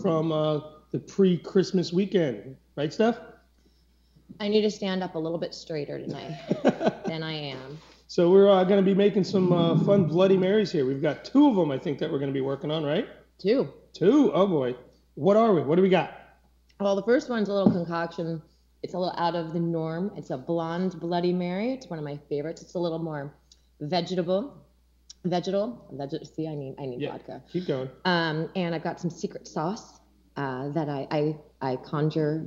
from the pre-Christmas weekend. Right, Steph? I need to stand up a little bit straighter tonight than I am. So we're going to be making some fun Bloody Marys here. We've got 2 of them, I think, that we're going to be working on, right? 2. 2? Oh, boy. What are we? What do we got? Well, the first one's a little concoction. It's a little out of the norm. It's a blonde Bloody Mary. It's one of my favorites. It's a little more vegetal. See, I need vodka. Keep going. And I've got some secret sauce that I conjure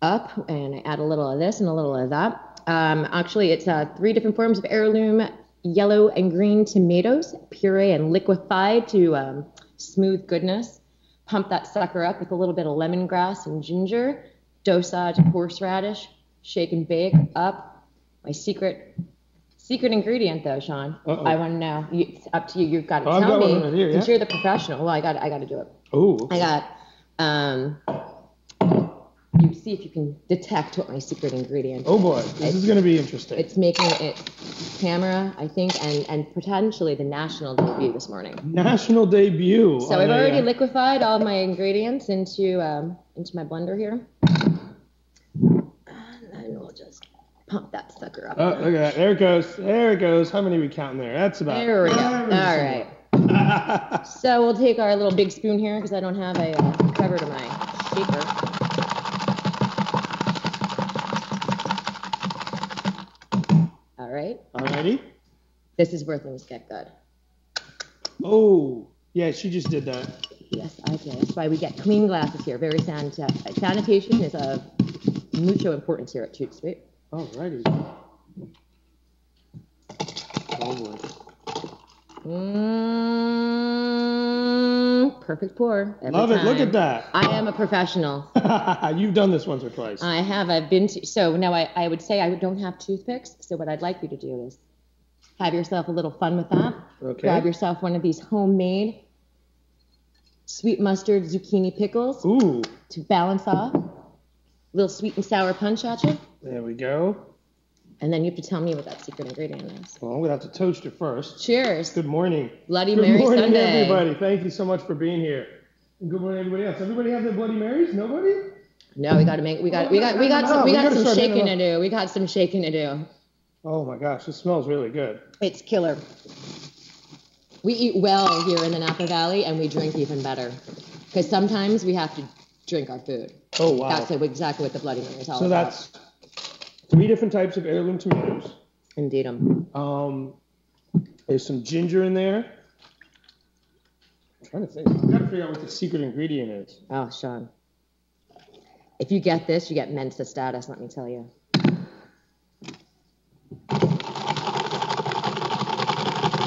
up, and I add a little of this and a little of that. Actually, it's 3 different forms of heirloom yellow and green tomatoes, puree and liquefied to smooth goodness. Pump that sucker up with a little bit of lemongrass and ginger, dosage of horseradish, shake and bake up. My secret ingredient, though, Sean. Uh-oh. I want to know. It's up to you. You've got to tell me. Right here, since you're the professional. Well, I got to do it. Oh. I got. You see if you can detect what my secret ingredient is. Oh boy, this is going to be interesting. It's making it camera, I think, and potentially the national debut this morning. National debut. So I've already liquefied all my ingredients into my blender here. And then we'll just pump that sucker up. Oh, look at that. There it goes. There it goes. How many are we counting there? That's about. There we go. All right. So we'll take our little big spoon here because I don't have a cover to my shaker. All right. Alrighty. This is where things get good. Oh, yeah, she just did that. Yes, I did. That's why we get clean glasses here. Very sanitation is of mucho importance here at ToutSuite. Alrighty. Oh boy. Perfect pour. Love it. Look at that. I am a professional. You've done this once or twice. I have. I've been to. So now I would say I don't have toothpicks. So what I'd like you to do is have yourself a little fun with that. Okay. Grab yourself one of these homemade sweet mustard zucchini pickles. Ooh. To balance off. A little sweet and sour punch at you. There we go. And then you have to tell me what that secret ingredient is. Well, I'm going to have to toast you first. Cheers. Good morning. Bloody Mary Sunday. Good morning, everybody. Thank you so much for being here. And good morning, everybody else. Everybody have their Bloody Marys? Nobody? No, we got some shaking to do. We got some shaking to do. Oh my gosh, this smells really good. It's killer. We eat well here in the Napa Valley, and we drink even better. Because sometimes we have to drink our food. Oh, wow. That's exactly what the Bloody Mary is all about. So that's 3 different types of heirloom tomatoes. Indeed. There's some ginger in there. I'm trying to think. I've got to figure out what the secret ingredient is. Oh, Sean. If you get this, you get Mensa status, let me tell you.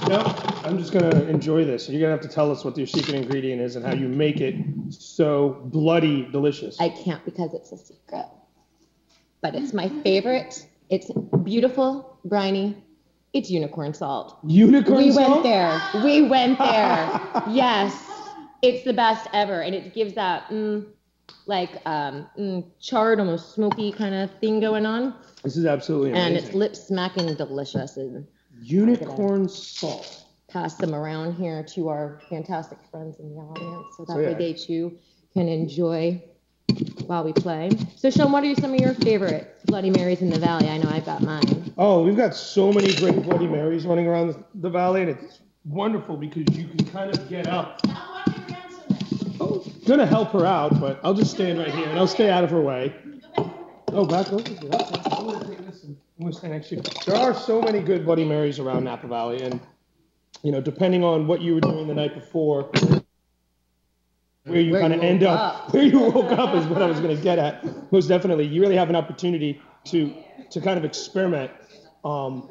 No, I'm just going to enjoy this. You're going to have to tell us what your secret ingredient is and how you make it so bloody delicious. I can't because it's a secret. But it's my favorite. It's beautiful, briny. It's unicorn salt. Unicorn salt? We went there. Yes. It's the best ever. And it gives that, charred, almost smoky kind of thing going on. This is absolutely amazing. And it's lip-smacking delicious. And unicorn salt. Pass them around here to our fantastic friends in the audience so that way they, too, can enjoy while we play. So, Sean, what are some of your favorite Bloody Marys in the Valley? I know I've got mine. Oh, we've got so many great Bloody Marys running around the Valley, and it's wonderful because you can kind of get up. Oh, gonna help her out, but I'll just stand right here, and I'll stay out of her way. Oh, back over here. Okay. I'm gonna take this and I'm gonna stand next to you. There are so many good Bloody Marys around Napa Valley, and depending on what you were doing the night before, where you kind of end up, where you woke up is what I was going to get at. Most definitely, you really have an opportunity to kind of experiment. And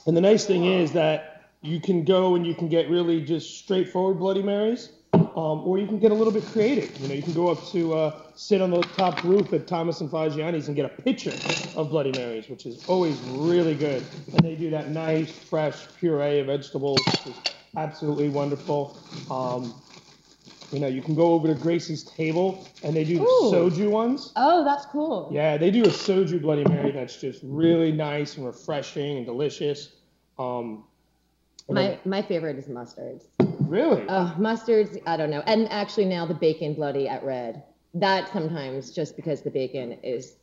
the nice thing is that you can go and you can get really just straightforward Bloody Marys, or you can get a little bit creative. You can go up to sit on the top roof at Thomas and Fagiani's and get a pitcher of Bloody Marys, which is always really good. And they do that nice, fresh puree of vegetables, which is absolutely wonderful. You can go over to Grace's table, and they do the soju ones. Oh, that's cool. Yeah, they do a soju Bloody Mary that's just really nice and refreshing and delicious. My favorite is mustards. Really? Mustards, I don't know. And actually now the bacon bloody at red. That sometimes just because the bacon is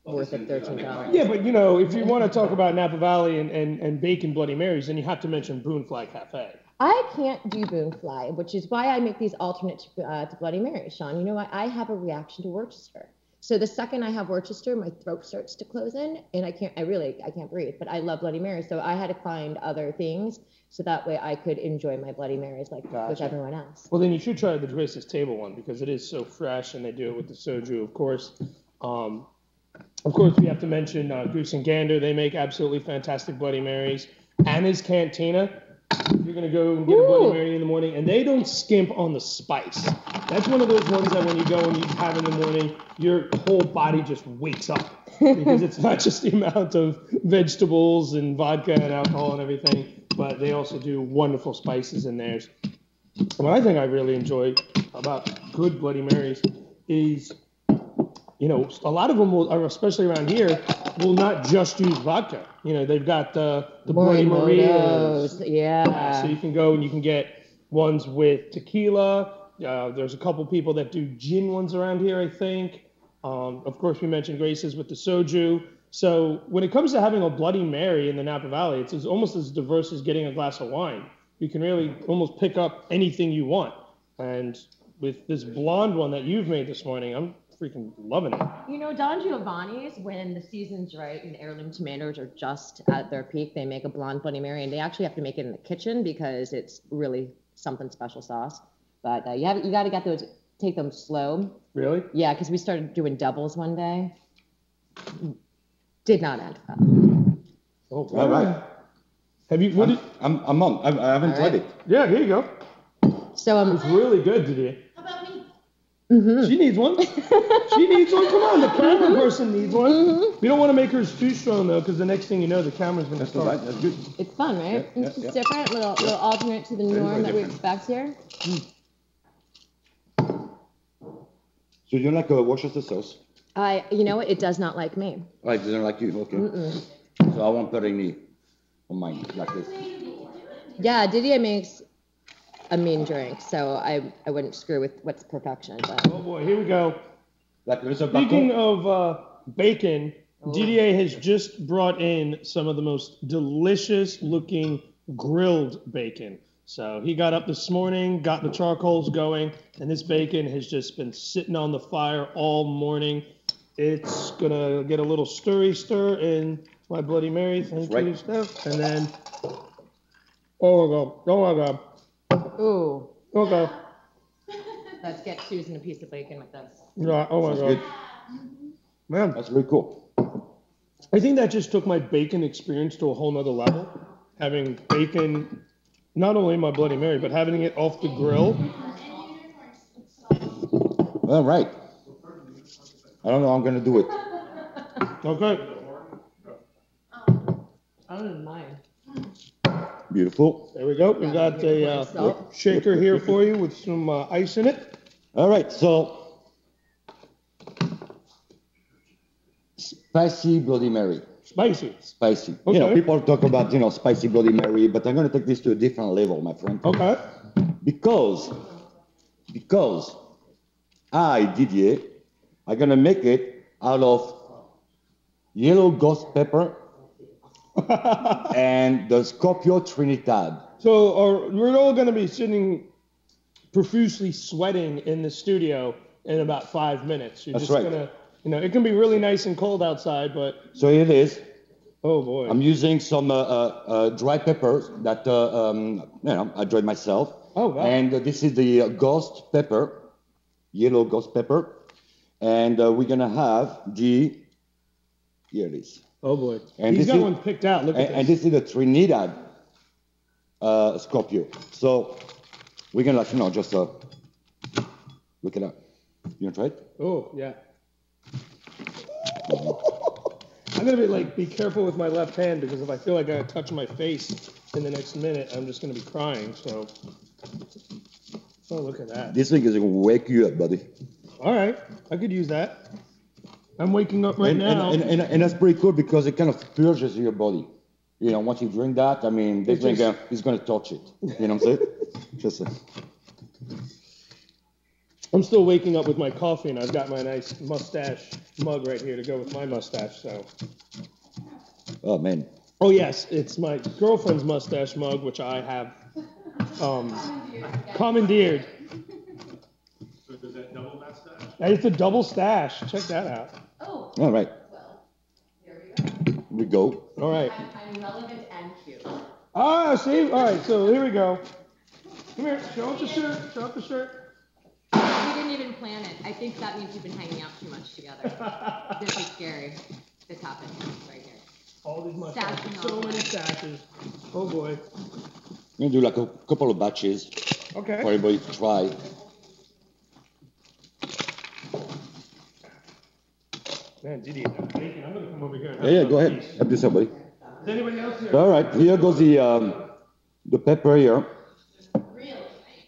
worth it $13. Yeah, but you know, if you want to talk about Napa Valley and bacon Bloody Marys, then you have to mention Boonfly Cafe. I can't do Boonfly, which is why I make these alternate to Bloody Mary, Sean. You know what? I have a reaction to Worcester. So the second I have Worcester, my throat starts to close in, and I can't breathe. But I love Bloody Mary, so I had to find other things so that way I could enjoy my Bloody Marys like with everyone else. Well, then you should try the Grace's Table one because it is so fresh, and they do it with the soju, of course. Of course, we have to mention Goose and Gander. They make absolutely fantastic Bloody Marys. Anna's Cantina. You're going to go and get a Bloody Mary in the morning, and they don't skimp on the spice. That's one of those ones that when you go and you have in the morning, your whole body just wakes up because it's not just the amount of vegetables and vodka and alcohol and everything, but they also do wonderful spices in theirs. What I think I really enjoy about good Bloody Marys is, you know, a lot of them will, especially around here, will not just use vodka. You know, they've got the Bloody Marias. Yeah. So you can go and you can get ones with tequila. There's a couple people that do gin ones around here, I think. Of course, we mentioned Grace's with the soju. So when it comes to having a Bloody Mary in the Napa Valley, it's almost as diverse as getting a glass of wine. You can really almost pick up anything you want. And with this blonde one that you've made this morning, I'm freaking loving it. You know, Don Giovanni's, when the season's right and heirloom tomatoes are just at their peak, they make a blonde Bloody Mary, and they actually have to make it in the kitchen because it's really something special sauce. But you got to take them slow. Really? Yeah, because we started doing doubles one day. Did not end well. Oh, all right. Have you? What I'm on. I haven't tried it. Yeah, here you go. So it's really good, Didier. How about me? Mm-hmm. She needs one. She needs one. Come on, the camera person needs one. Mm-hmm. We don't want to make hers too strong though, because the next thing you know, the camera's going to start. Right. That's good. It's fun, right? Yeah, It's yeah. different, little alternate to the norm that we expect here. So you don't like Worcester sauce? You know what? It does not like me. Oh, it doesn't like you. Okay. Mm-mm. So I won't put any on mine like this. Yeah, Didier makes a mean drink, so I wouldn't screw with what's perfection. But Oh boy, here we go. Like there's a Speaking of bacon, Didier has just brought in some of the most delicious looking grilled bacon. So he got up this morning, got the charcoals going, and this bacon has just been sitting on the fire all morning. It's gonna get a little stir in my Bloody Mary. Thank you, Steph. And then, oh my god. ooh, Okay. let's get Susan a piece of bacon with this. Yeah, oh my That's god. good. Man, That's really cool. I think that just took my bacon experience to a whole nother level. Having bacon, not only in my Bloody Mary, but having it off the grill. All right. I don't know how I'm gonna do it. Okay. I don't mind. Beautiful. There we go. We've got a shaker here for you with some ice in it. All right. So spicy Bloody Mary. Spicy. Spicy. Okay. You know, people talk about spicy Bloody Mary, but I'm gonna take this to a different level, my friend. Okay. Because I, Didier, I'm gonna make it out of yellow ghost pepper and the Scorpio Trinidad. So we're all going to be sitting profusely sweating in the studio in about 5 minutes. You're That's just right. gonna, it can be really nice and cold outside, but So here it is. oh boy. I'm using some dry peppers that I dried myself. Oh, wow. And this is the ghost pepper, yellow ghost pepper, and we're gonna have here it is. Oh boy. And He's this got is- one picked out. Look at And this. this is the Trinidad Scorpio. So we're gonna just look it up. You wanna try it? Oh yeah. I'm gonna be careful with my left hand because if I feel like I gotta touch my face in the next minute, I'm just gonna be crying. So. Oh, look at that. This thing is gonna wake you up, buddy. All right, I could use that. I'm waking up right and, now. And that's pretty cool because it kind of purges your body. You know, once you drink that, I mean, this drinker is going to touch it. You know what I'm saying? Just. I'm still waking up with my coffee, and I've got my nice mustache mug right here to go with my mustache. So. Oh man. Oh yes, it's my girlfriend's mustache mug, which I have commandeered. So does that double that stash? It's a double stash. Check that out. Oh. All right. Well, here we go. All right. I'm relevant and cute. Ah, see? All right, so here we go. Come here, show off the shirt. Show off the shirt. We didn't even plan it. I think that means you've been hanging out too much together. This is scary. This happened right here. All these mustaches. So many stashes. Oh boy. I'm going to do like a couple of batches. Okay. For everybody to try. Man, Didi, I'm thinking I'm going to come over here. Yeah, go ahead. Have this up, buddy. Is anybody else here? All right, here goes the pepper here. Really?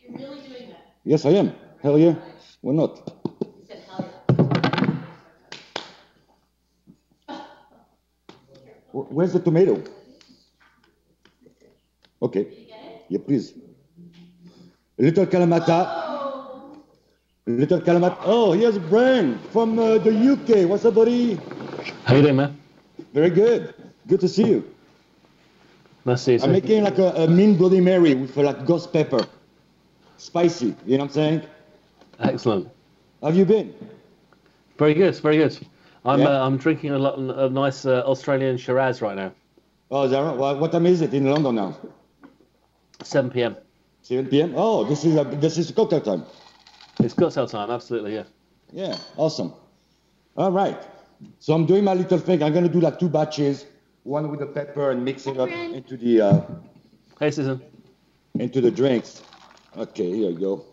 You're really doing that? Yes, I am. Hell yeah. Why not? You said hell yeah. Where's the tomato? Okay. Did you get it? Yeah, please. A little Kalamata. Oh. A little Kalamata. Oh, here's Brian from the UK. What's up, buddy? How you doing, man? Very good. Good to see you. Nice to see you. I'm making like a mean Bloody Mary with like ghost pepper. Spicy, you know what I'm saying? Excellent. How have you been? Very good, very good. I'm Yeah? I'm drinking a nice Australian Shiraz right now. Oh, is that right? Well, what time is it in London now? 7 p.m. 7 p.m. Oh, this is cocktail time. It's cocktail time, absolutely, yeah. Yeah, awesome. All right. So I'm doing my little thing. I'm gonna do like 2 batches, one with the pepper and mix it up into the Hey, Susan. into the drinks. Okay, here you go.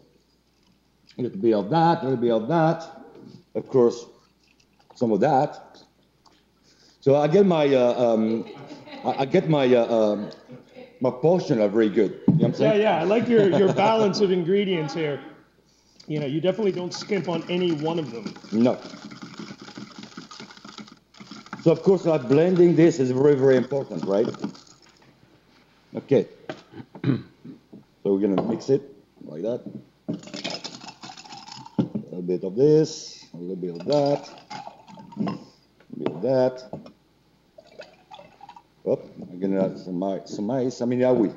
A little bit of that, a little bit of that. Of course, some of that. So I get my my portion are very good. You know what I'm saying? Yeah, I like your balance of ingredients here. You know, you definitely don't skimp on any one of them. No. So of course, like blending this is very, very important, right? Okay. So we're gonna mix it like that. A little bit of this, a little bit of that, a little bit of that. Oh, I'm gonna add some ice. I mean, yeah, we.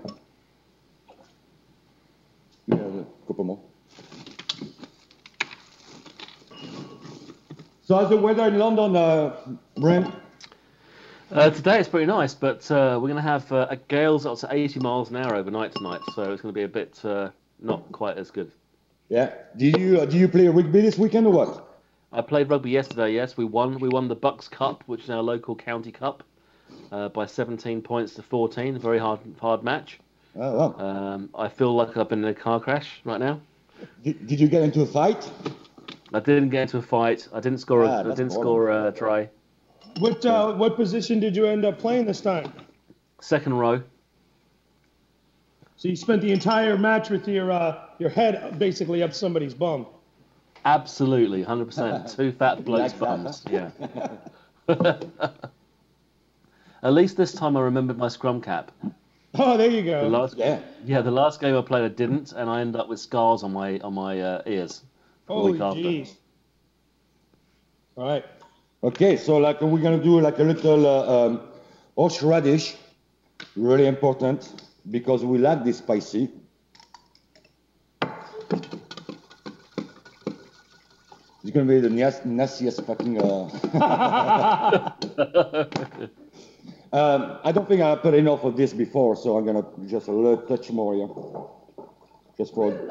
Yeah, a couple more. So how's the weather in London, Brent? Today it's pretty nice, but we're going to have a gales up to 80 miles an hour overnight tonight, so it's going to be a bit not quite as good. Yeah. Do you play rugby this weekend or what? I played rugby yesterday. Yes, we won. We won the Bucks Cup, which is our local county cup, by 17 points to 14. A very hard match. Oh wow. I feel like I've been in a car crash right now. Did you get into a fight? I didn't get into a fight. I didn't score. I didn't score a try. What position did you end up playing this time? Second row. So you spent the entire match with your head basically up somebody's bum. Absolutely, 100%. 2 fat blokes' bums. Yeah. At least this time I remembered my scrum cap. Oh, there you go. The last game I played I didn't, and I ended up with scars on my ears. Holy jeez. All right. Okay, so like we're gonna do like a little horseradish, really important because we like this spicy. It's gonna be the nastiest fucking. I don't think I put enough of this before, so I'm gonna just a little touch more here, just for good.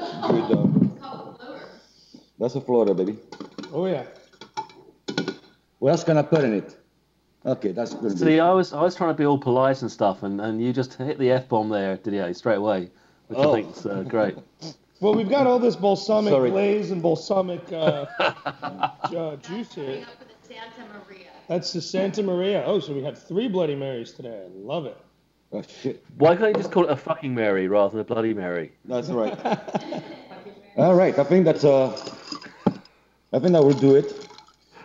That's a floater, baby. Oh yeah. What else can I put in it? Okay, that's good. See, I was trying to be all polite and stuff, and you just hit the F-bomb there, did you, straight away, which I think's great. Well, we've got all this balsamic glaze and balsamic juice here. Santa Maria. That's the Santa Maria. Oh, so we had 3 Bloody Marys today. I love it. Oh shit. Why can't you just call it a fucking Mary rather than a Bloody Mary? That's right. All right, I think that will do it.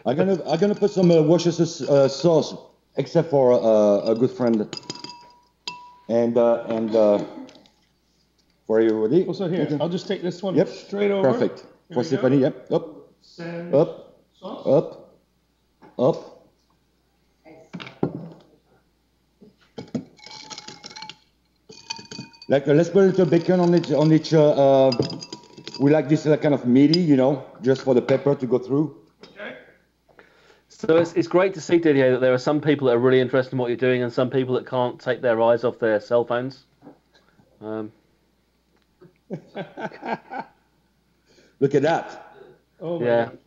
I'm gonna put some Worcestershire sauce, except for a good friend and for you ready? Also here, Okay. I'll just take this one Yep. straight over. Perfect. Here For we Stephanie, go. yep. Up, Send up, sauce. up. Like let's put a little bacon on each. We like this kind of meaty, you know, just for the pepper to go through. Okay. So it's great to see, Didier, that there are some people that are really interested in what you're doing and some people that can't take their eyes off their cell phones. Look at that. Oh my Yeah. God.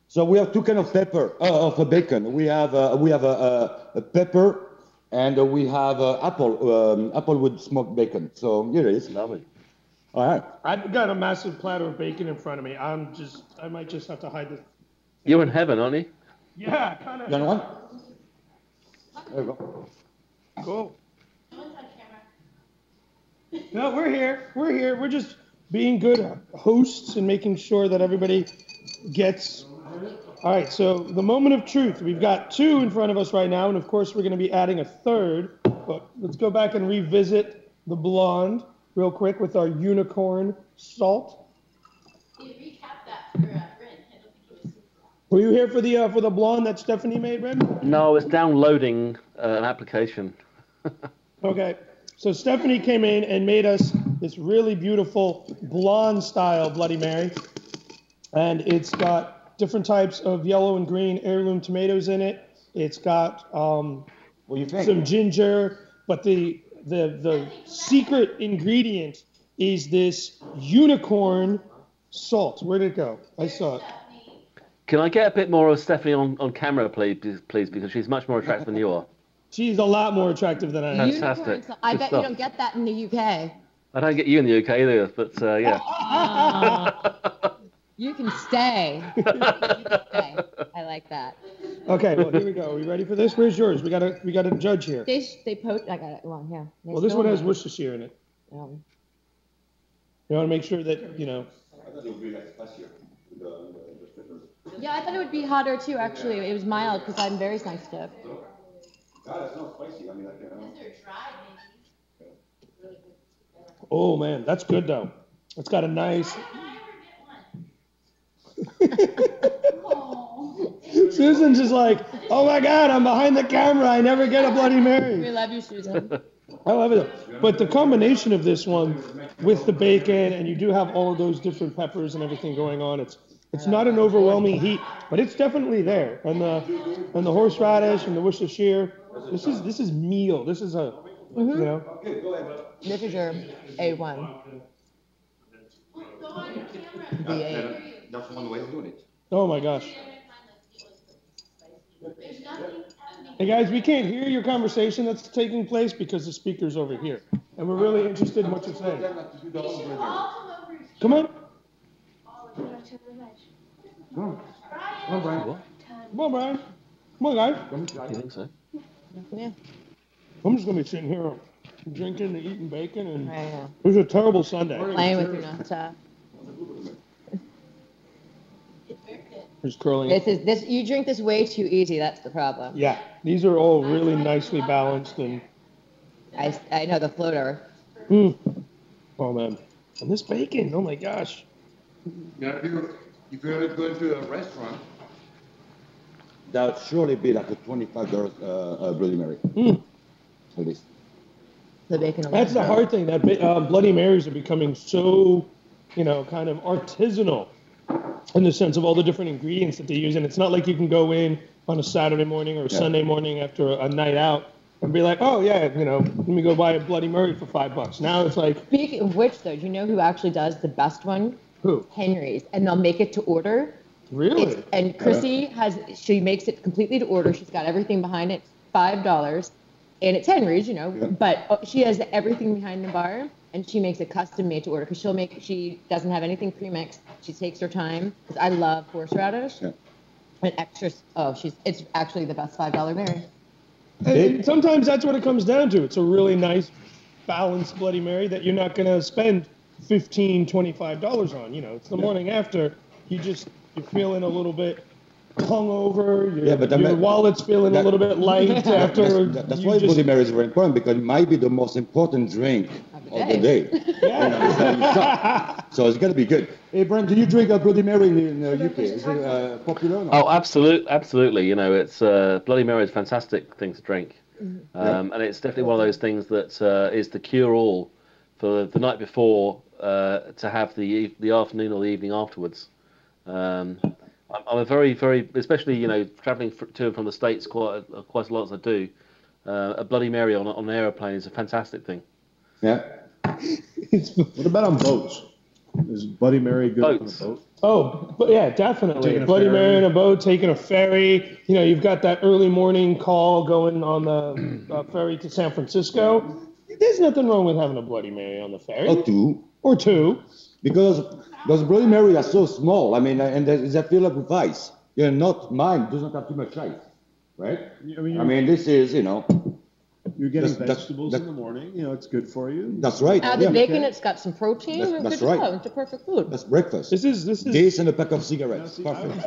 So we have two kind of pepper of bacon. We have a pepper, and we have applewood smoked bacon. So here it is. Lovely. All right. I've got a massive platter of bacon in front of me. I might just have to hide this. You're in heaven, aren't you? Yeah, kind You of. want one? There you go. Cool. No, we're here. We're here. We're just being good hosts and making sure that everybody gets. All right, so the moment of truth. We've got two in front of us right now, and of course we're going to be adding a third. But let's go back and revisit the blonde real quick with our unicorn salt. Recap that for Ren. I don't think he was super long. Were you here for the blonde that Stephanie made, Ren? No, it's downloading an application. Okay. So Stephanie came in and made us this really beautiful blonde style Bloody Mary. And it's got different types of yellow and green heirloom tomatoes in it. It's got What do you think? some ginger, but the secret ingredient is this unicorn salt. Where'd it go? I saw it. Can I get a bit more of Stephanie on camera, please, because she's much more attractive than you are. She's a lot more attractive than I am. Fantastic. Unicorn salt. I Good bet stuff. you don't get that in the UK. I don't get you in the UK either, but yeah. You can stay. You can stay. I like that. Okay, well here we go. Are we ready for this? Where's yours? We got a judge here. They poach. I got it. Well, yeah. Well, this one has Worcestershire in it. Um, You want to make sure that I thought it would be like spicier. yeah, I thought it would be hotter too. Actually, it was mild because I'm very sensitive. God, it's not spicy. I mean, like, They're dry, maybe. Oh man, that's good though. It's got a nice. Susan's just like, oh my God, I'm behind the camera. I never get a Bloody We Mary. love you, Susan. I love it. But the combination of this one with the bacon, and you do have all of those different peppers and everything going on. It's not an overwhelming heat, but it's definitely there. And the horseradish and the Worcestershire. This is meal. This is a you know. This is your A1. B8. that's one way of doing it. Oh my gosh. Hey guys, we can't hear your conversation that's taking place because the speaker's over here. And we're really interested in what you're saying. Come on. Come on, Brian. What? Come on, Brian. Come on, guys. You think so? Yeah. I'm just going to be sitting here drinking and eating bacon. And Right, yeah. it was a terrible Sunday. Playing with your nuts. Just curling. This. You drink this way too easy. That's the problem. Yeah, these are all really nicely balanced. And I know the floater. oh, man. And this bacon, oh my gosh. Now, if you're going to a restaurant, that would surely be like a $25 Bloody Mary. At least. The bacon. That's the hard thing. That Bloody Marys are becoming so, kind of artisanal in the sense of all the different ingredients that they use. And it's not like you can go in on a Saturday morning or a Sunday morning after a night out and be like, oh, yeah, let me go buy a Bloody Mary for $5. Now it's like. Speaking of which, though, do you know who actually does the best one? Who? Henry's. And they'll make it to order. Really? And Chrissy she makes it completely to order. She's got everything behind it, $5. And it's Henry's, but she has everything behind the bar, and she makes it custom made to order because she doesn't have anything pre-mixed. She takes her time because I love horseradish. Yeah. And extras. It's actually the best $5 Mary. And sometimes that's what it comes down to. It's a really nice, balanced Bloody Mary that you're not going to spend $15, $25 on. It's the morning after. You're feeling a little bit hungover, but your wallet's feeling a little bit light after. That's why Bloody Mary is very important, because it might be the most important drink of the day. Yeah. So it's gonna be good. Hey, Brent, do you drink a Bloody Mary in the UK? Is it popular or not? Oh, absolutely. You know, it's Bloody Mary is a fantastic thing to drink, and it's definitely one of those things that is the cure-all for the night before to have the afternoon or the evening afterwards. I'm a very, especially traveling to and from the States quite a lot as I do. A Bloody Mary on an aeroplane is a fantastic thing. Yeah. What about on boats? Is Bloody Mary good Boats. on a boat? Oh, but yeah, definitely. Taking a Bloody ferry. Mary on a boat, taking a ferry. You've got that early morning call going on the ferry to San Francisco. There's nothing wrong with having a Bloody Mary on the ferry. Or two. Because those Bloody Mary are so small. I mean, and they're filled up with ice. Mine doesn't have too much ice, right? I mean, this is, You're getting That's- vegetables in the morning. It's good for you. that's right. The Yeah. bacon, it's got some protein. That's- We're that's good to right. go. It's a perfect food. That's breakfast. This is This and a pack of cigarettes. see, Perfect.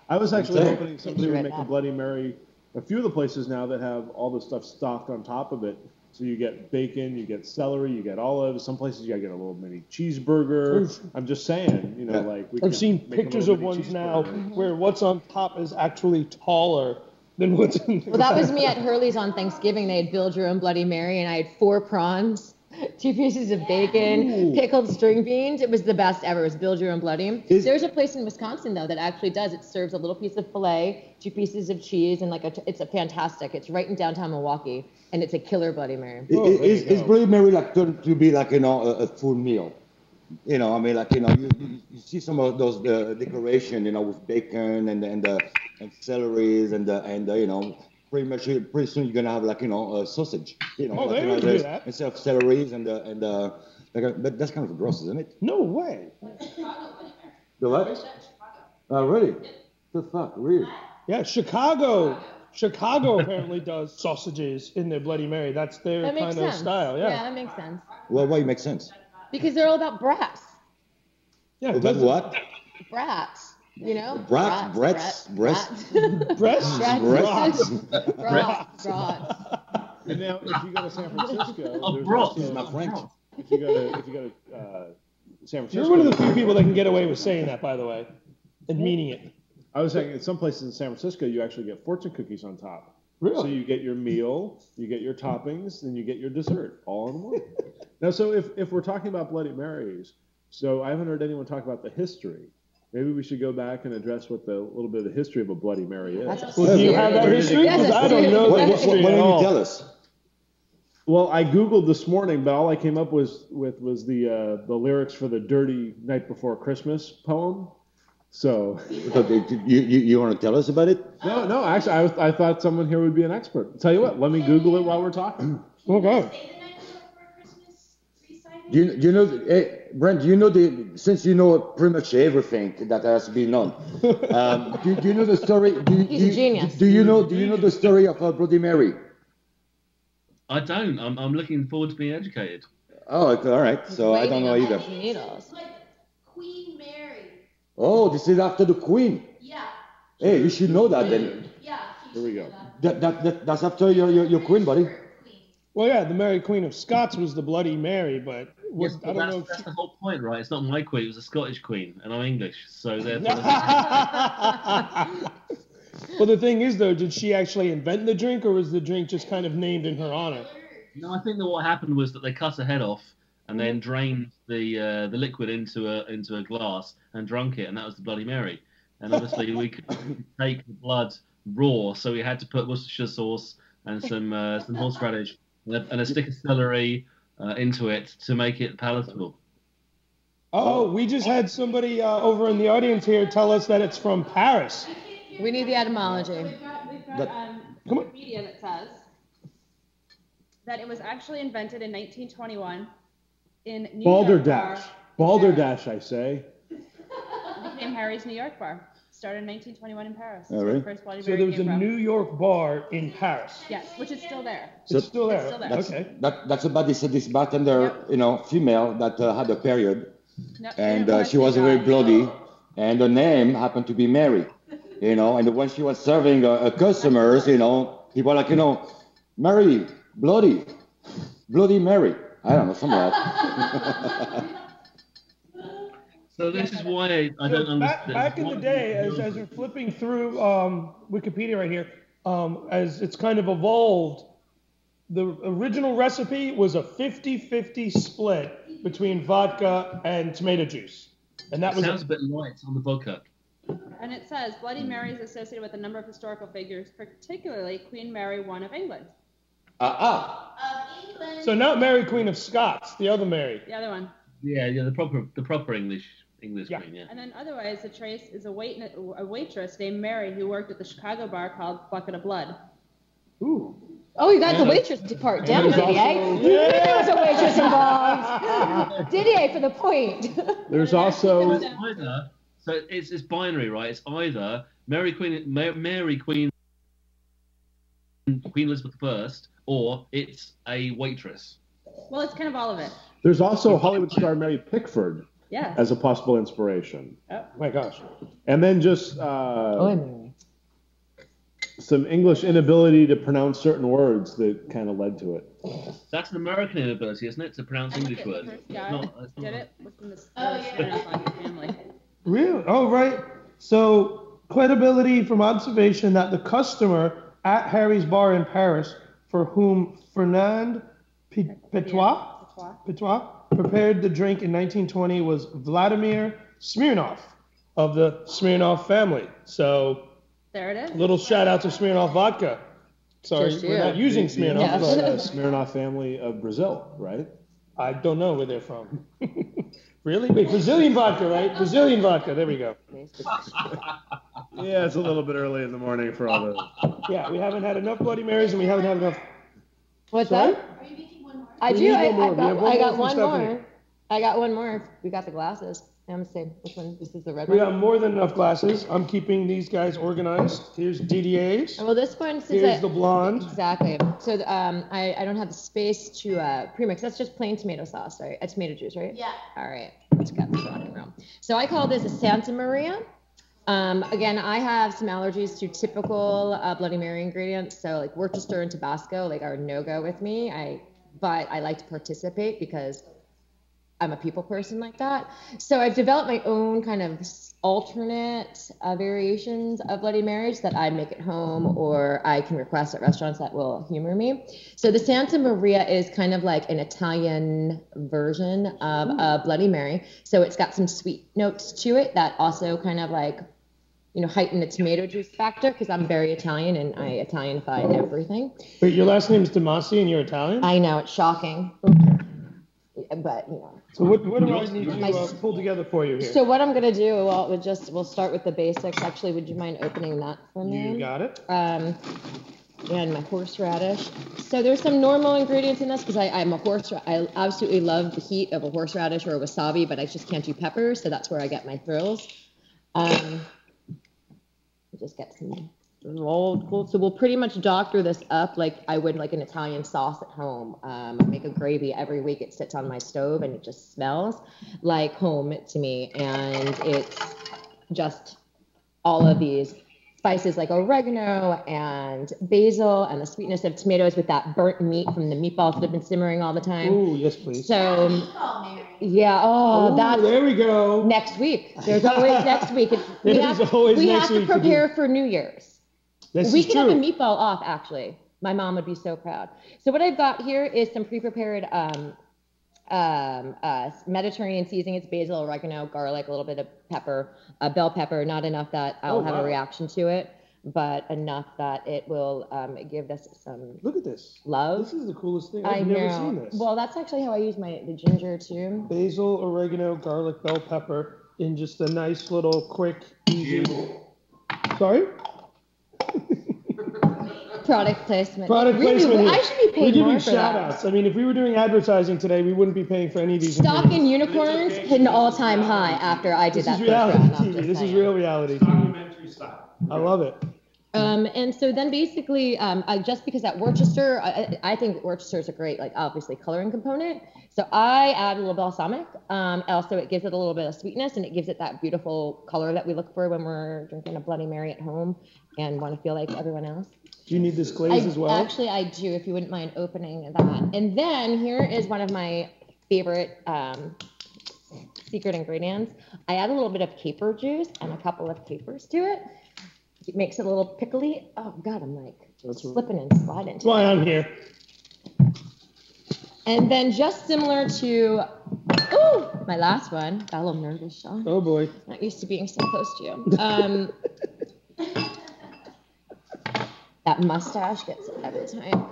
I was actually saying. hoping somebody would make a Bloody Mary. A few of the places now that have all the stuff stocked on top of it. So you get bacon, you get celery, you get olives. Some places you gotta get a little mini cheeseburger. I'm just saying, I've seen pictures of ones now where what's on top is actually taller than what's in Well, that was me at Hurley's on Thanksgiving. They had build your own Bloody Mary, and I had 4 prawns, 2 pieces of bacon, pickled string beans. It was the best ever. It was build your own Bloody. There's a place in Wisconsin though that actually does. It serves a little piece of filet, 2 pieces of cheese, and it's a fantastic. It's right in downtown Milwaukee, and it's a killer Bloody Mary. Is Bloody Mary turned to be a full meal? I mean, you see some of those decoration, with bacon and celeries and pretty soon you're gonna have a sausage. they don't do that. Instead of celeries but that's kind of gross, isn't it? No way. The what? Oh, really? The fuck, really? Yeah, Chicago apparently does sausages in their Bloody Mary. That's their That makes kind of sense. style. Yeah, Yeah. that makes sense. Well, why it makes sense? Because they're all about brats. Yeah. But what? Brats. Breasts? Brats. Breasts? Brats. And now, if you go to San Francisco, there's bro. also Not French. if you go to San Francisco. You're one of the few people that can get away with saying that, by the way, and meaning it. I was saying, in some places in San Francisco, you actually get fortune cookies on top. Really? So you get your meal, you get your toppings, and you get your dessert all in one. Now, so if we're talking about Bloody Marys, so I haven't heard anyone talk about the history. Maybe we should go back and address what the little bit of the history of a Bloody Mary is. Well, do you have that history? Because I don't know the Why history don't at you all. tell us? Well, I Googled this morning, but all I came up with was the lyrics for the Dirty Night Before Christmas poem. So You want to tell us about it? no, actually, I thought someone here would be an expert. I'll tell you what, let me Google it while we're talking. Okay. Say the night before Christmas reciting. You know, hey, Brent, since you know pretty much everything that has been known, do you know the story? He's a genius. Do you know the story of Bloody Mary? I don't. I'm looking forward to being educated. Oh, okay, all right. So I don't know either. It's like Queen Mary. Oh, this is after the Queen. Yeah. Hey, you should know that then. Yeah. Here we go. That's after your Queen, buddy. Well, yeah, the Mary Queen of Scots was the Bloody Mary, but Yes, I don't know. If that's the whole point, right? It's not my queen; it was a Scottish queen, and I'm English, so therefore. Well, the thing is, though, did she actually invent the drink, or was the drink just kind of named in her honor? No, I think that what happened was that they cut her head off and then drained the liquid into a glass and drunk it, and that was the Bloody Mary. And obviously we couldn't take the blood raw, so we had to put Worcestershire sauce and some horseradish and a stick of celery into it to make it palatable. Oh, we just had somebody over in the audience here tell us that it's from Paris. We need the etymology. We've got Come on. Wikipedia that says that it was actually invented in 1921 in New York Balderdash. Bar. Balderdash, I say. It became Harry's New York Bar. Started in 1921 in Paris. Oh, really? The first Bloody So Mary there was a came from. New York bar in Paris. Yes, which is still there. It's still there. It's still there. Okay. That's about this bartender, female that had a period, No, and they she was very died. bloody, and the name happened to be Mary. you know. And when she was serving customers, you know, people are like, you know, Mary, Bloody Mary. I don't know, something like that. So this is why I don't understand. Back in the day, as we're flipping through Wikipedia right here, as it's kind of evolved, the original recipe was a 50-50 split between vodka and tomato juice. And that sounds a bit light on the vodka. And it says Bloody Mary is associated with a number of historical figures, particularly Queen Mary I of England. Of England. So not Mary Queen of Scots, the other Mary. The other one. Yeah, the proper English queen, yeah. And then otherwise, the trace is a waitress named Mary who worked at the Chicago bar called Bucket of Blood. Ooh. Oh, you got the waitress part down, Didier. There was a waitress involved. Didier for the point. There's also so it's binary, right? It's either Mary Queen Elizabeth I, or it's a waitress. Well, it's kind of all of it. There's also Hollywood star Mary Pickford Yeah. as a possible inspiration. Oh my gosh. And then just some English inability to pronounce certain words that kind of led to it. That's an American inability, isn't it, to pronounce English words? Did it within the family. Really? Oh, right. So credibility from observation that the customer at Harry's bar in Paris, for whom Fernand Petois prepared the drink in 1920, was Vladimir Smirnov of the Smirnov family. So there it is. Little shout out to Smirnov vodka. Sorry, we're not using Smirnov. Yes. But Smirnov family of Brazil, right? I don't know where they're from. Really? Wait, Brazilian vodka, right? Brazilian vodka. There we go. Yeah, it's a little bit early in the morning for all those. Yeah, we haven't had enough Bloody Marys and we haven't had enough. What's Sorry? that? I do. I got one more. I got one more. We got the glasses. I'm gonna say which one. This is the red We one. got more than enough glasses. I'm keeping these guys organized. Here's DDA's. Well, this one. Here's the blonde. Exactly. So I don't have the space to premix. That's just plain tomato sauce, right? Tomato juice, right? Yeah. All right. Let's get this on around. So I call this a Santa Maria. Again, I have some allergies to typical Bloody Mary ingredients. So like Worcester and Tabasco, like are no-go with me. But I like to participate because I'm a people person like that. So I've developed my own kind of alternate variations of Bloody Marys that I make at home or I can request at restaurants that will humor me. So the Santa Maria is kind of like an Italian version of a Bloody Mary. So it's got some sweet notes to it that also kind of like, heighten the tomato juice factor because I'm very Italian and I Italianify everything. Wait, your last name is Demasi and you're Italian? I know, it's shocking. Okay. But, So what do I need to pull together for you here? So what I'm gonna do, we'll start with the basics. Actually, would you mind opening that for me? You got it. And my horseradish. So there's some normal ingredients in this because I'm a I absolutely love the heat of a horseradish or a wasabi, but I just can't do peppers, so that's where I get my thrills. Just get some old cool. So we'll pretty much doctor this up like I would like an Italian sauce at home. I make a gravy every week. It sits on my stove and it just smells like home to me. And it's just all of these spices like oregano and basil and the sweetness of tomatoes with that burnt meat from the meatballs that have been simmering all the time. Oh, yes, please. So, yeah. Oh, that's there we go. Next week. There's always next week. We have to prepare for New Year's. We can have a meatball off, actually. My mom would be so proud. So what I've got here is some pre-prepared Mediterranean seasoning. It's basil, oregano, garlic, a little bit of pepper, bell pepper, not enough that I'll have a reaction to it, but enough that it will give us some Look at this. Love. This is the coolest thing. I've never seen this. Well, that's actually how I use the ginger too. Basil, oregano, garlic, bell pepper in just a nice little quick, easy. Sorry? Product placement. I should be paid more for shout outs. I mean, if we were doing advertising today, we wouldn't be paying for any of these. Stock in unicorns hit an all-time high after I did that. This is reality TV. This is real reality TV. I love it. And so then basically, just because at Worcester, I think Worcester is a great, like, obviously coloring component. So I add a little balsamic. Also, it gives it a little bit of sweetness, and it gives it that beautiful color that we look for when we're drinking a Bloody Mary at home and want to feel like everyone else. Do you need this glaze as well? Actually, I do, if you wouldn't mind opening that. And then here is one of my favorite secret ingredients. I add a little bit of caper juice and a couple of capers to it. It makes it a little pickly. Oh God, I'm like slipping and sliding. That's why I'm here. And then just similar to, my last one. Got a little nervous, Sean. Oh boy. Not used to being so close to you. That mustache gets it every time.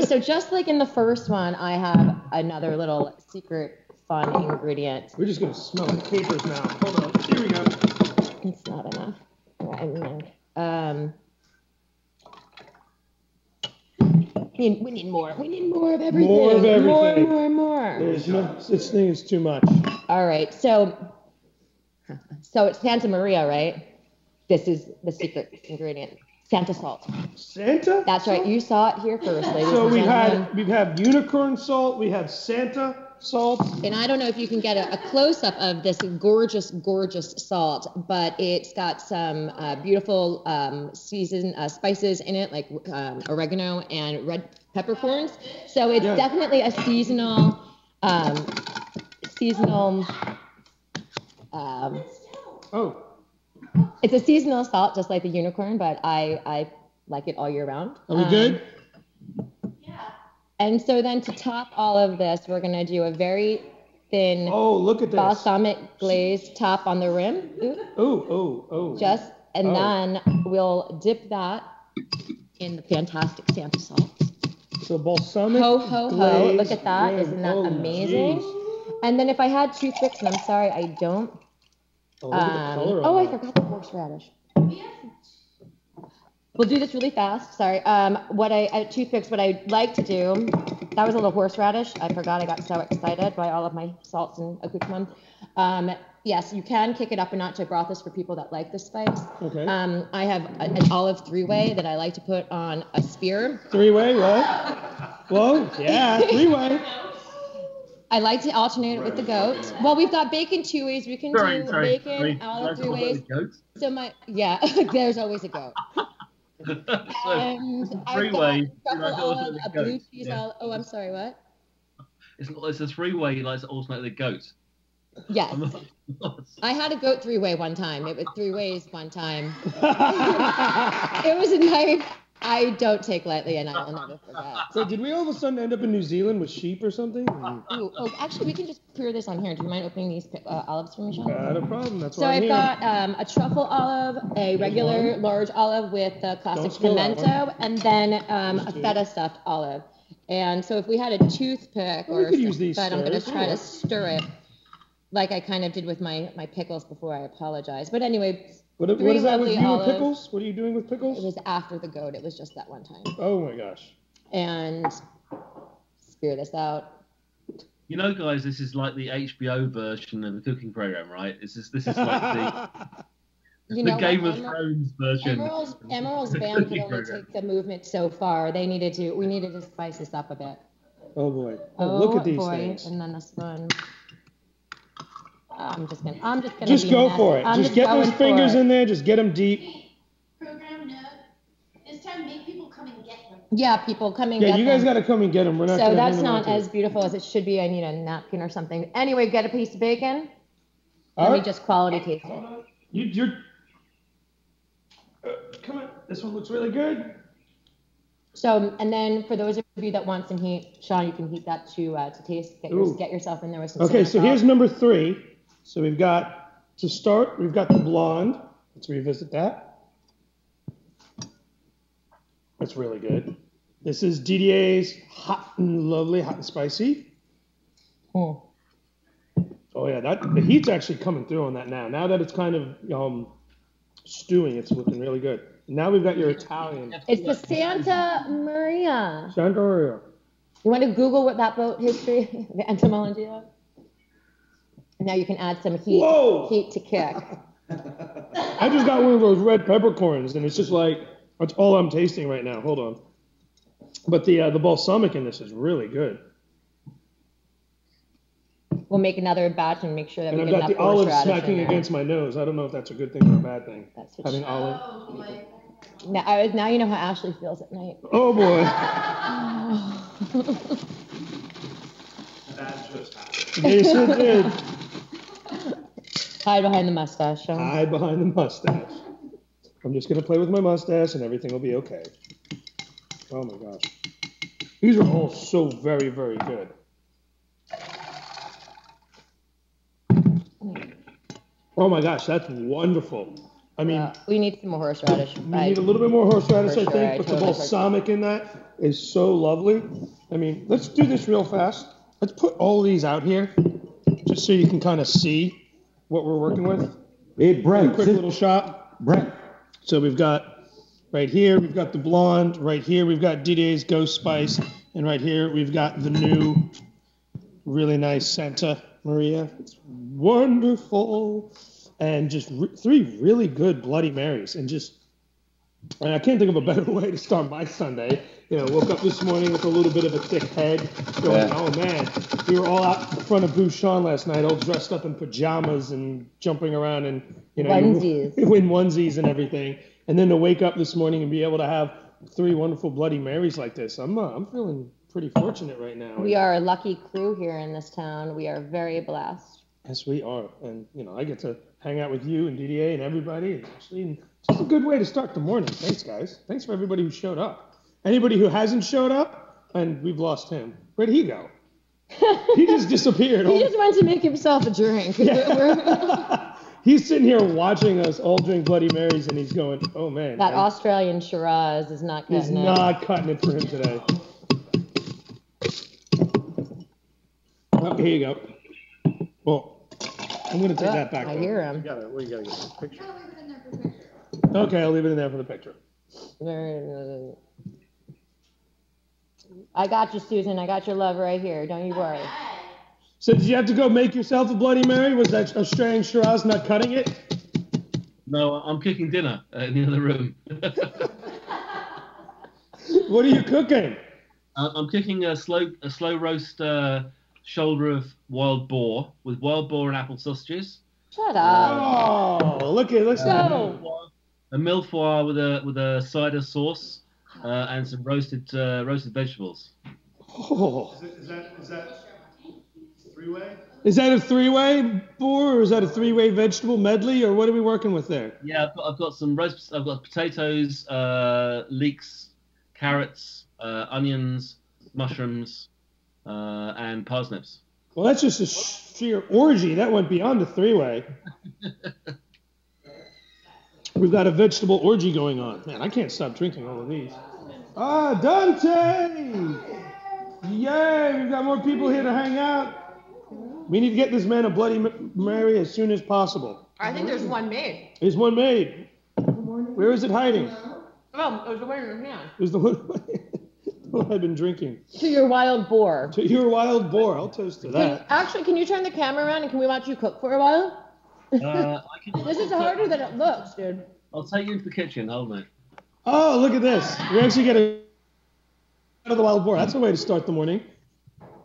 So just like in the first one, I have another little secret fun ingredient. We're just gonna smell the capers now. Hold on. Here we go. It's not enough. We need more. We need more of everything. More of everything. More. There's no such thing as too much. All right. So it's Santa Maria, right? This is the secret ingredient. Santa salt. Santa? That's right. You saw it here first, ladies So and gentlemen. we have unicorn salt. We have Santa salt. And I don't know if you can get a close-up of this gorgeous, gorgeous salt, but it's got some beautiful seasoned spices in it, like oregano and red peppercorns. So it's definitely a seasonal. It's a seasonal salt, just like the unicorn, but I like it all year round. Are we good? And so then to top all of this, we're going to do a very thin look at this. balsamic glaze top on the rim. Then we'll dip that in the fantastic Santa salt. So balsamic glaze. Look at that. Rim. Isn't that amazing? Geez. And then if I had toothpicks, and I'm sorry, I don't. I forgot the horseradish. We'll do this really fast. Sorry. Toothpicks, what I like to do, that was a little horseradish. I forgot. I got so excited by all of my salts and accoutrements. Yes, you can kick it up a notch. I brought this for people that like the spice. Okay. I have an olive three-way that I like to put on a spear. Three-way, what? Whoa, yeah, three-way. I like to alternate it with the goat. Well, we've got bacon two ways. We can do bacon, olive three ways. So there's always a goat. And I've got truffle olive, a blue cheese olive. Oh, I'm sorry, what? It's a three-way. You like to alternate the goat. Yes. I had a goat three-way one time. It was three ways one time. It was a night I don't take lightly, and I will never forget. So did we all of a sudden end up in New Zealand with sheep or something? Actually, we can just pour this on here. Do you mind opening these olives for me, Sean? Not a problem. That's why I'm here. So I've got a truffle olive, a regular large olive with the classic pimento, and then a feta stuffed olive. And so if we had a toothpick I'm going to try to stir it like I kind of did with my pickles before. I apologize. But anyway, what is that with you with pickles? What are you doing with pickles? It was after the goat. It was just that one time. Oh my gosh. And spear this out. You know, guys, this is like the HBO version of the cooking program, right? This is like the Game of Thrones version. Emerald's band could only take the movement so far. We needed to spice this up a bit. Oh boy. Look at these things. And then this one. I'm just gonna just go for it. Just get those fingers in there. Just get them deep. Program note. This time, make people come and get them. Yeah, people come and get them. Yeah, you guys got to come and get them. We're not. So that's not as beautiful as it should be. I need a napkin or something. Anyway, get a piece of bacon. Let me just quality taste it. Come on. This one looks really good. So, and then for those of you that want some heat, Sean, you can heat that to taste. Get yourself in there with some. Okay, so here's number 3. So we've got the blonde. Let's revisit that. That's really good. This is DDA's hot and lovely, hot and spicy. Oh yeah, the heat's actually coming through on that now. Now that it's kind of stewing, it's looking really good. Now we've got your Italian. It's the Santa Maria. Santa Maria. You want to Google what that boat history, the etymology of? Now you can add some heat to kick. I just got one of those red peppercorns, and it's just like That's all I'm tasting right now. Hold on. But the balsamic in this is really good. We'll make another batch and make sure that And we I've get got enough the olive horseradish smacking in there. against my nose. I don't know if that's a good thing or a bad thing. That's what Having she- olive. Now you know how Ashley feels at night. Oh boy. That just happened. They sure did. Hide behind the mustache, Sean. Hide behind the mustache. I'm just gonna play with my mustache and everything will be okay. Oh my gosh. These are all so very, very good. Oh my gosh, that's wonderful. I mean, We need some more horseradish. we need a little bit more horseradish, For I sure, think, I but totally the balsamic in that is so lovely. I mean, let's do this real fast. Let's put all these out here, just so you can kind of see what we're working with. Hey, A Brent. quick little shot. Brent. So we've got right here, we've got the blonde. Right here, we've got Didier's Ghost Spice. And right here, we've got the new, really nice Santa Maria. It's wonderful. And just three really good Bloody Marys. And I can't think of a better way to start my Sunday. You know, woke up this morning with a little bit of a thick head, going, oh man, we were all out in front of Bouchon last night, all dressed up in pajamas and jumping around and, you know, Onesies. in onesies and everything. And then to wake up this morning and be able to have three wonderful Bloody Marys like this, I'm feeling pretty fortunate right now. We are a lucky crew here in this town. We are very blessed. Yes, we are. And, you know, I get to hang out with you and Didier and everybody. And actually, just a good way to start the morning. Thanks, guys. Thanks for everybody who showed up. Anybody who hasn't showed up, and we've lost him. Where'd he go? He just disappeared. He just went to make himself a drink. He's sitting here watching us all drink Bloody Marys, and he's going, oh, man. That Australian Shiraz is not cutting He's it. not cutting it for him today. Oh, here you go. Well, I'm going to take that back. I hear him. We gotta get some picture. Okay, I'll leave it in there for the picture. I got you, Susan. I got your love right here. Don't you worry. So did you have to go make yourself a Bloody Mary? Was that Australian Shiraz not cutting it? No, I'm cooking dinner in the other room. What are you cooking? I'm cooking a slow roast shoulder of wild boar with wild boar and apple sausages. Shut up. Oh, let's go. A mille-foie with a cider sauce and some roasted vegetables. Oh. Is that three-way? Is that a three-way boar, or is that a three-way vegetable medley, or what are we working with there? Yeah, I've got some roast. I've got potatoes, leeks, carrots, onions, mushrooms, and parsnips. Well, that's just a sheer orgy. That went beyond a three-way. We've got a vegetable orgy going on. Man, I can't stop drinking all of these. Ah, Dante! Yay, we've got more people here to hang out. We need to get this man a Bloody Mary as soon as possible. I think there's one made. There's one made. Where is it hiding? Oh, it was the one in your hand. It was the one I've been drinking. To your wild boar. To your wild boar. I'll toast to that. Can you turn the camera around and can we watch you cook for a while? This is harder than it looks, dude. I'll take you into the kitchen. Hold on. Oh, look at this. We actually get out of the wild boar. That's a way to start the morning.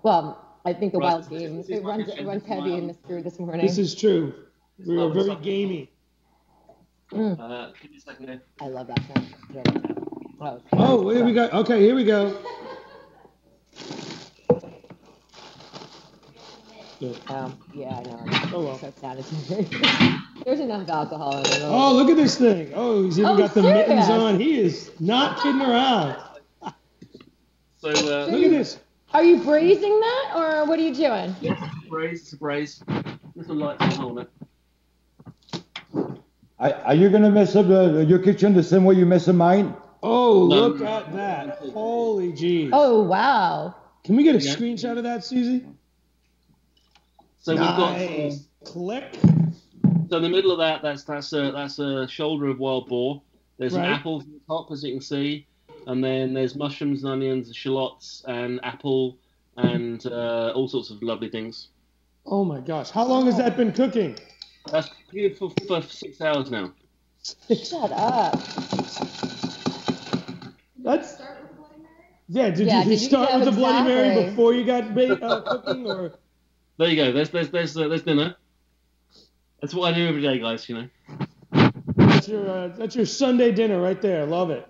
Well, I think the Right. wild game, it runs heavy in this food this morning. This is true. We are very gamey. Give me a second here. I love that sound. Oh, here we go. Okay, here we go. Yeah, I know. Oh, well. So sad. There's enough alcohol in it. Oh, look at this thing. Oh, he's even got the serious? mittens on. He is not kidding around. So Look at this. Are you braising that, or what are you doing? yes, it's a braise. Little lights on it. Are you gonna mess up your kitchen the same way you mess up mine? Oh, No. look at that. Holy jeez. Oh, wow. Can we get a Yeah. screenshot of that, Susie? So we've got. Nice. Click. So in the middle of that's a shoulder of wild boar. There's Right. an apple on the top, as you can see, and then there's mushrooms and onions, and shallots and apple, and all sorts of lovely things. Oh my gosh. How long has that been cooking? That's beautiful for 6 hours now. Shut up. That's Start with Bloody Mary? yeah. Did Yeah, you did you- start yeah, with the Bloody Mary exactly. before you got cooking, or? There you go. There's dinner. That's what I do every day, guys. You know. That's your Sunday dinner right there. Love it.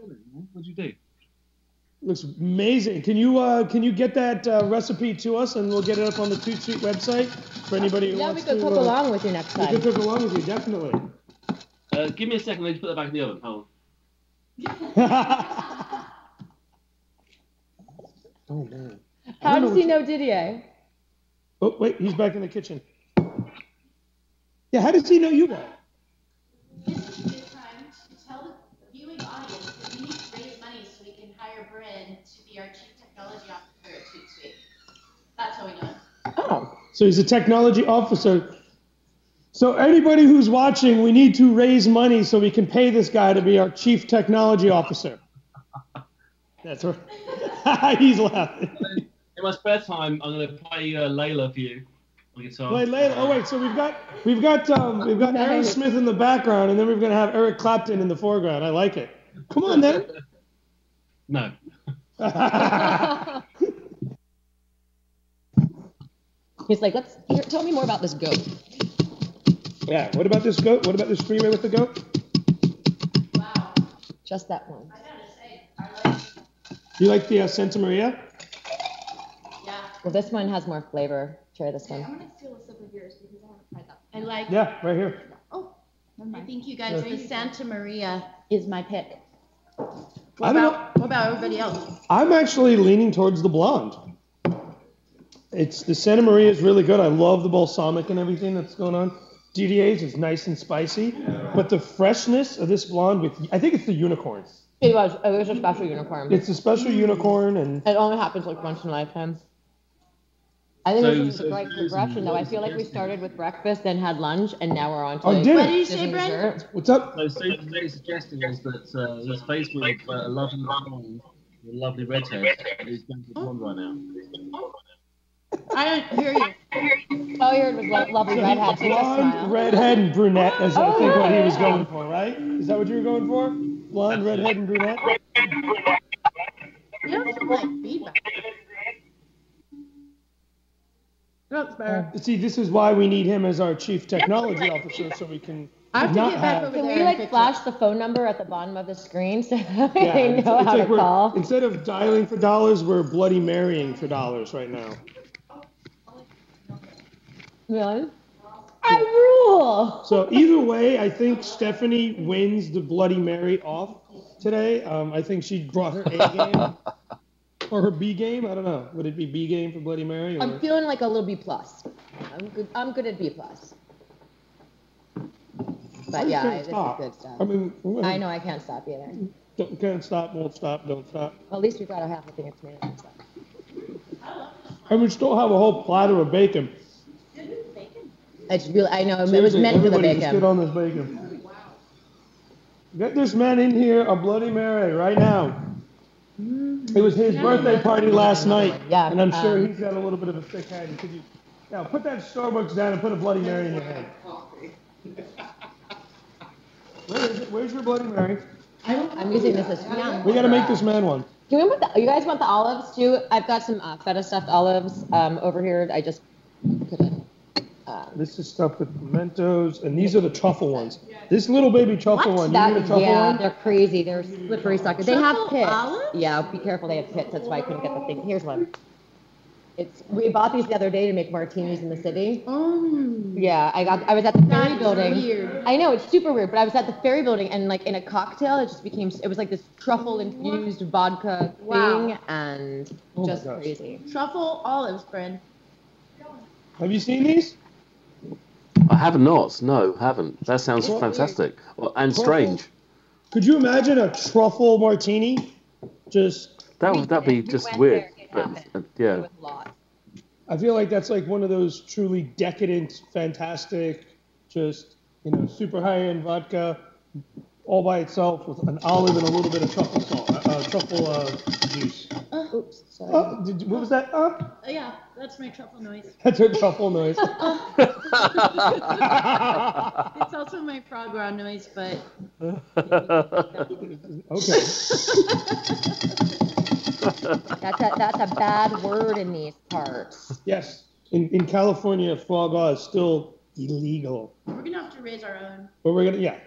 What'd you do? Looks amazing. Can you get that recipe to us, and we'll get it up on the ToutSuite website for anybody who Yeah, wants we could to. cook along with you next We time. could cook along with you, definitely. Give me a second. Let me put that back in the oven. Hold Oh man. How does he know Didier? Oh wait, he's back in the kitchen. Yeah, how does he know you guys? This is a good time to tell the viewing audience that we need to raise money so we can hire Bryn to be our chief technology officer at ToutSuite. That's how we know it. Oh. So he's a technology officer. So anybody who's watching, we need to raise money so we can pay this guy to be our chief technology officer. That's right. He's laughing. In my spare time, I'm going to play Layla for you on guitar. Play later. Oh wait, so we've got Aaron Nice. Smith in the background, and then we're gonna have Eric Clapton in the foreground. I like it. Come on, then. No. He's like, tell me more about this goat. Yeah. What about this goat? What about this freeway with the goat? Wow. Just that one. I gotta say, I like. You like the Santa Maria? Yeah. Well, this one has more flavor. Try this I'm one. gonna steal a sip of yours because I haven't tried that. I like. Yeah, right here. Oh, I think you guys, the Santa Maria is my pick. I What don't about everybody else? I'm actually leaning towards the blonde. The Santa Maria is really good. I love the balsamic and everything that's going on. DDA's is nice and spicy, but the freshness of this blonde I think it's the unicorn. It was a special unicorn. It's a special unicorn, and It only happens like once in a lifetime. I think this is a great progression, though. I feel like we started with breakfast, then had lunch, and now we're on to dinner. What did you say, Disney Brent? dessert. what's up? So Susan's suggestion is that he's faced with a lovely blonde with a lovely red hair, and he's going to blonde right now. I didn't hear you. All you heard was lovely redhead. So just Blonde, smile. redhead, and brunette is I think what he was going for, right? Is that what you were going for? Blonde, redhead, and brunette? You don't sound like feedback. That's better. See, this is why we need him as our chief technology officer, so we can I have to not get back have. over Can there we and like fix flash the phone number at the bottom of the screen so that Yeah, they know how to we're, call? instead of dialing for dollars, we're Bloody Marying for dollars right now. Really? I rule. So either way, I think Stephanie wins the Bloody Mary off today. I think she brought her A game or her B game. I don't know. Would it be B game for Bloody Mary? Or? I'm feeling like a little B plus. I'm good at B plus. But yeah, can't this stop. is good stuff. I mean, I know I can't stop either. Can't stop, won't stop, don't stop. Well, at least we got a half a thing of tomatoes and stuff. And we still have a whole platter of bacon. It's really, I know, it was Seriously, meant for the everybody just get bacon. on this bacon. Get this man in here a Bloody Mary right now. It was his birthday party last night, Yeah, and I'm sure he's got a little bit of a thick head. Could you, now put that Starbucks down and put a Bloody Mary in your hand. Where is it? Where's your Bloody Mary? I'm using this as We got to make this man one. Do you, you guys want the olives too? I've got some feta stuffed olives over here. I just put it. This is stuffed with pimentos, and these are the truffle ones. This little baby truffle one. You need a truffle yeah, one? they're crazy. They're slippery suckers. They have Truffle pits. olives? Yeah, be careful. They have pits. That's why I couldn't get the thing. Here's one. We bought these the other day to make martinis in the city. Yeah, I was at the ferry That's building. weird. I know it's super weird, but I was at the ferry building and like in a cocktail, it was like this truffle infused vodka Wow. thing and Oh my just gosh. crazy. Truffle olives, Bryn. Have you seen these? I have not. No, haven't. That sounds fantastic and strange. Could you imagine a truffle martini? Just, That'd be just weird. But, yeah. I feel like that's like one of those truly decadent, fantastic, just, super high-end vodka all by itself with an olive and a little bit of truffle juice. Oops, sorry. Oh, what was that? Yeah, that's my truffle noise. That's her truffle noise. It's also my frog round noise, but. Okay. That's a bad word in these parts. Yes. In California, foie gras is still illegal. We're gonna have to raise our own. But we're gonna, yeah.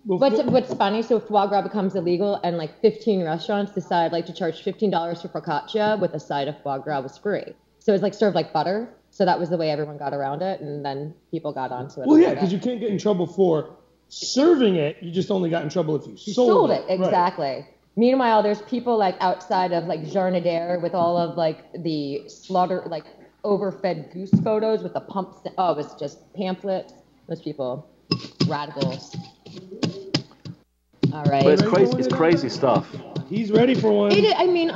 What's funny, so foie gras becomes illegal and like 15 restaurants decide like to charge $15 for focaccia with a side of foie gras was free. So it's like served like butter. So that was the way everyone got around it, and then people got onto it. Well, yeah, because you can't get in trouble for serving it. You just only got in trouble if you sold it. Exactly. Right. Meanwhile, there's people like outside of like Jarnadere with all of like the slaughter, like overfed goose photos with the pumps. Oh, it was just pamphlets. Those people, radicals. All right. But it's crazy stuff. He's ready for one. I mean,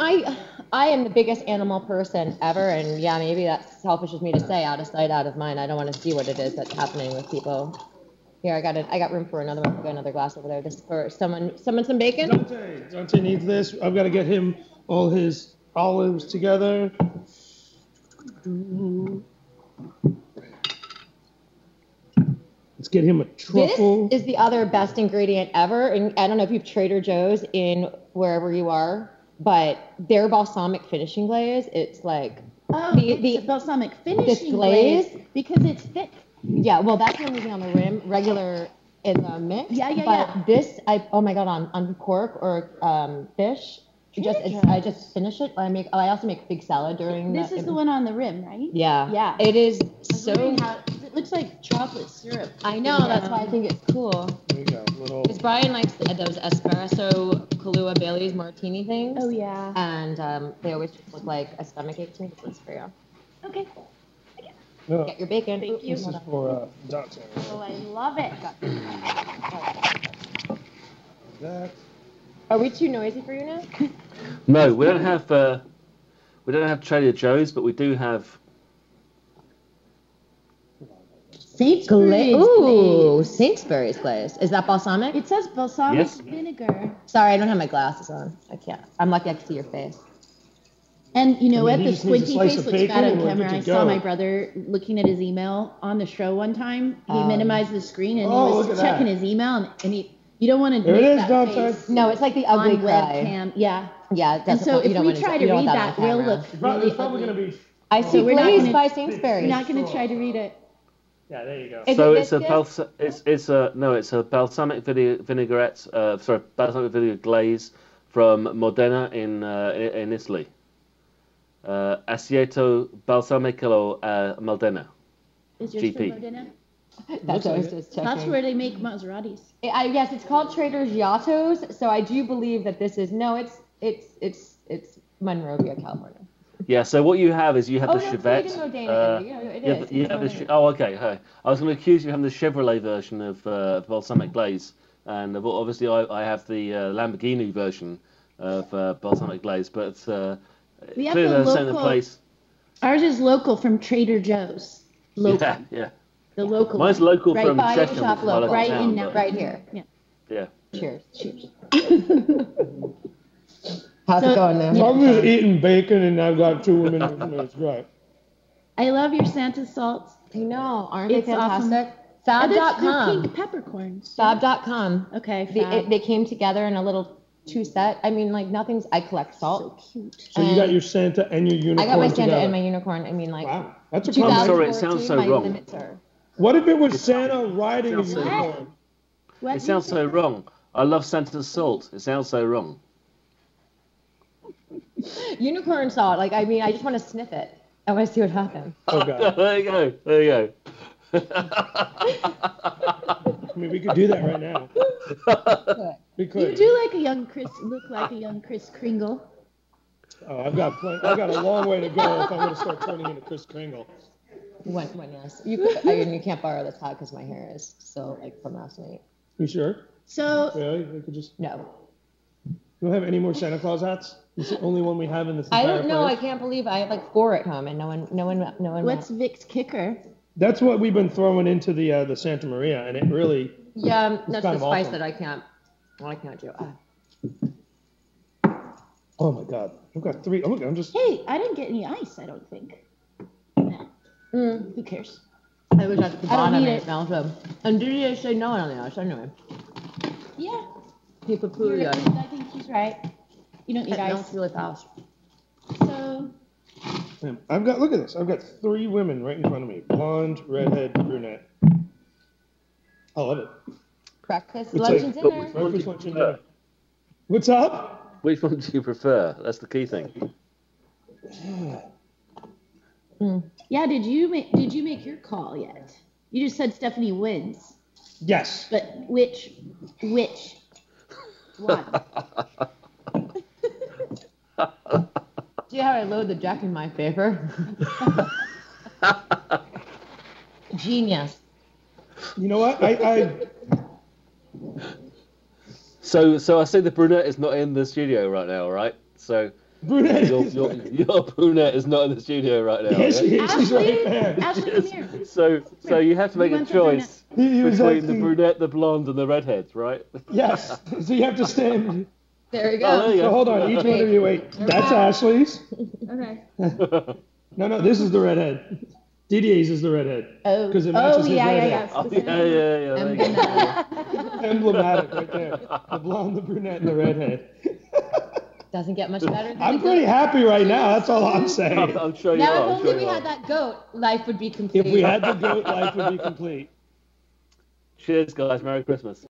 I am the biggest animal person ever, and yeah, maybe that's selfish of me to say, out of sight, out of mind. I don't want to see what it is that's happening with people. Here, I got room for another one. I've got another glass over there just for someone some bacon. Dante needs this. I've got to get him all his olives together. Let's get him a truffle. This is the other best ingredient ever, and I don't know if you've Trader Joe's in wherever you are, but their balsamic finishing glaze, it's like the balsamic finishing glaze because it's thick. Yeah, well, that's what I'm using on the rim, regular in the mix. But this, oh my God, on pork or fish, I just finish it. I also make big salad during. This is the one on the rim, right? Yeah. Yeah. It is so. It looks like chocolate syrup. I know. That's why I think it's cool. There you go. Because Brian likes those espresso Kahlua Bailey's martini things. Oh yeah. And they always just look like a stomach ache to me. This is for you. Okay. No, get your bacon. Thank you. This is for Dante. Oh, I love it. Are we too noisy for you now? No, we don't have Trader Joe's, but we do have. Sainsbury's Ooh, Sainsbury's glaze. Is that balsamic? It says balsamic Yes. vinegar. Sorry, I don't have my glasses on. I can't. I'm lucky I can see your face. And you know what? he The just needs a squinty slice face of looks bacon bad on and we're camera. good I to saw go. my brother looking at his email on the show one time. He minimized the screen and he look was at checking that. his email and he. You don't want to There make it is, that Dante. face No, it's like the ugly on cry. webcam. Yeah. Yeah, it And doesn't. so you if don't we want try you to don't read want that, on we'll camera. look There's really probably ugly. going to be. I see we're not glaze gonna- by We're Sainsbury's. not going to try to read it. Yeah, there you go. So Is it's it a biscuit? it's a balsamic vinaigrette. Balsamic vinegar glaze from Modena in Italy. Aceto balsamico Modena. Is yours GP. from Modena? That's what I was just checking. That's where they make Maseratis. I guess it's called Trader Giotto's, so I do believe that this is it's Monrovia, California. Yeah. So what you have is you have the no, Chevette. it's made in Modena, Italy. Yeah, it is. You It's have the Modena. okay. Hi. I was going to accuse you of having the Chevrolet version of balsamic glaze, and obviously I have the Lamborghini version of balsamic glaze, but We have clearly the they're same local. place. Ours is local from Trader Joe's. Local. Yeah. The local. Mine's one. local right from by your Cheshire, shop which is my local. local Right town, in but- Right here. Yeah. Yeah. Cheers. Cheers. How's it going there? I'm just eating bacon and I've got 2 women. It's great. I love your Santa salts. I know, aren't they It's awesome. fantastic? Oh, they're Fab.com. pink peppercorns. Fab.com. Okay. Fab. They came together in a little 2-set. I mean, like nothing's. I collect So salt. cute. So you got your Santa and your unicorn I got my Santa together. and my unicorn. I mean, like. Wow, that's a I'm combination. sorry, it sounds so 2014, my wrong. limits are- What if it was Santa riding a sounds so unicorn? What It sounds so wrong. I love Santa's salt. It sounds so wrong. Unicorn salt. Like, I mean, I just want to sniff it. I want to see what happens. Oh, God. There you go. There you go. I mean, we could do that right now. We You could. do like a young Chris. Look like a young Chris Kringle. Oh, I've got a long way to go if I'm going to start turning into Chris Kringle. When yes. You can't borrow this hat because my hair is still like from last night. You sure? So Really? We could just. No. You don't have any more Santa Claus hats? It's the only one we have in this entire I don't know. I place. can't believe I have like 4 at home and no one. what's Vic's kicker? That's what we've been throwing into the Santa Maria, and it really. Yeah, that's kind the of spice awesome. that I can't do. Oh my God, I've got 3. Oh my God, I'm just. Hey, I didn't get any ice, I don't think. Who cares? I wish I could I don't bottom need it it. now. So, and did you say no on the ice anyway? Yeah, He put poo I ice. think he's right. You don't need It melts ice. really fast. So, Man, look at this. I've got 3 women right in front of me. Blonde, redhead, brunette. I love it. Breakfast, It's lunch, like- and dinner. Breakfast, lunch, and dinner. What's up? Which one do you prefer? That's the key thing. yeah, did you make your call yet? You just said Stephanie wins, Yes. but which one? See how I load the Jack in my favor? Genius. You know what? So I see the brunette is not in the studio right now, right? So Brunette. your brunette is not in the studio right now. Yes, she yeah? is. She's right there. Ashley, come here. So you have to make a went for brunette. choice He was between the asking- brunette, the blonde, and the redhead, right? Yes. So you have to stand. There you go. Oh, there you So go. hold on. Each one of you wait. That's Ashley's. Okay. No, this is the redhead. Didier's is the redhead. Oh, Because it matches his redhead. yeah. Oh, yeah. There you go. Emblematic right there. The blonde, the brunette, and the redhead. Doesn't get much better than I'm a pretty goat. happy right now. That's all I'm saying. I'm sure you Now, are. if I'm only sure we you had are. that goat, life would be complete. If we had the goat, life would be complete. Cheers, guys. Merry Christmas.